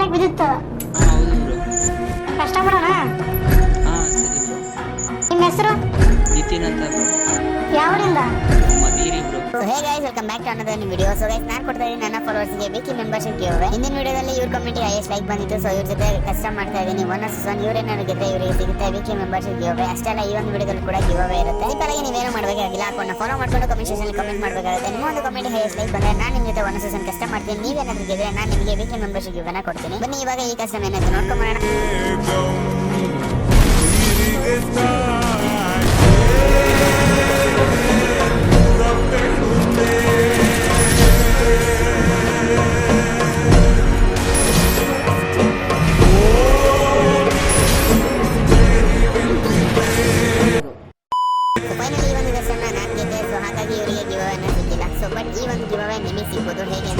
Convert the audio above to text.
Contact ಬಿದ್ದಿತ್ತು. ಹೌದು bro. ಕಷ್ಟ ಮಾಡೋಣ. ಸರಿ ಬ್ರೋ. ನಿಮ್ಮ ಹೆಸರು? ನಿತಿನ್ ಅಂತ ಬ್ರೋ. ಯಾವೂರಿಂದ? ಮದೀರಿ bro. Hey guys, welcome back to another new video. So guys, ನಾನು ಕೊಡ್ತಾ ಇದ್ದೀನಿ ನನ್ನ ಫಾಲೋವರ್ಸ್ಗೆ ವೀಕ್ಲಿ ಮೆಂಬರ್ಶಿಪ್ ಗಿವ್ ಅವೇ. ಹಿಂದಿನ ವಿಡಿಯೋದಲ್ಲಿ ಇವ್ರ ಕಮೆಂಟ್ ಹೈಯೆಸ್ಟ್ ಲೈಕ್ ಬಂದಿತ್ತು. ಸೊ ಇವ್ರ ಜೊತೆ ಕಸ್ಟಮ್ ಮಾಡ್ತಾ ಇದ್ದೀನಿ. 1 ಇವರೇನಾದ್ರು ಗೆದ್ದರೆ ಇವರಿಗೆ ಸಿಗುತ್ತೆ ವೀಕ್ಲಿ ಮೆಂಬರ್ಶಿಪ್ ಗಿವ್ ಅವೇ. ಅಷ್ಟೇ ಅಲ್ಲ, ಈ ಒಂದು ವಿಡಿಯೋದಲ್ಲಿ ಕೂಡ ಗಿವ್ ಅವೇ ಇರುತ್ತೆ. ಸಿಂಪಲ್ ಆಗಿ ನೀವೇನು ಮಾಡಬೇಕಾಗಿಲ್ಲ, ಅಕೌಂಟ್ನ ಫಾಲೋ ಮಾಡ್ಕೊಂಡು ಕಮೆಂಟ್ ಸೆಕ್ಷನ್ ಕಮೆಂಟ್ ಮಾಡಬೇಕಾಗುತ್ತೆ. ನಿಮ್ಮ ಒಂದು ಕಮೆಂಟ್ ಹೈಯೆಸ್ಟ್ ಲೈಕ್ ಬಂದರೆ ನಾನು ನಿಮ್ಮ ಜೊತೆ 1 ಕಸ್ಟಮ್ ಮಾಡ್ತೀನಿ. ನೀವೇನಾದ್ರು ಗೆದ್ದರೆ ನಾನು ನಿಮಗೆ ವೀಕ್ಲಿ ಮೆಂಬರ್ಶಿಪ್ ಗಿವ್ ಅನ್ನ ಕೊಡ್ತೀನಿ. ಬನ್ನಿ ಇವಾಗ ಈ ಕಸ್ಟಮ್ ಏನಾಯ್ತು ನೋಡ್ಕೊಂಬರೋಣ. ಫೈನಲಿ ಈ ಒಂದು ಕಸ್ಟಮ್ನ ನಾನು ಗೆದ್ದೆ. ಸೊ ಹಾಗಾಗಿ ಇವರಿಗೆ ಗಿವ್ ಅವೇ ಸಿಕ್ಕಿಲ್ಲ. ಸೊ ಬಟ್ ಈ ಒಂದು ಗಿವ್ ಅವೇ ನಿಮಗೆ ಸಿಗ್ಬೋದು. ಹೇಗೆ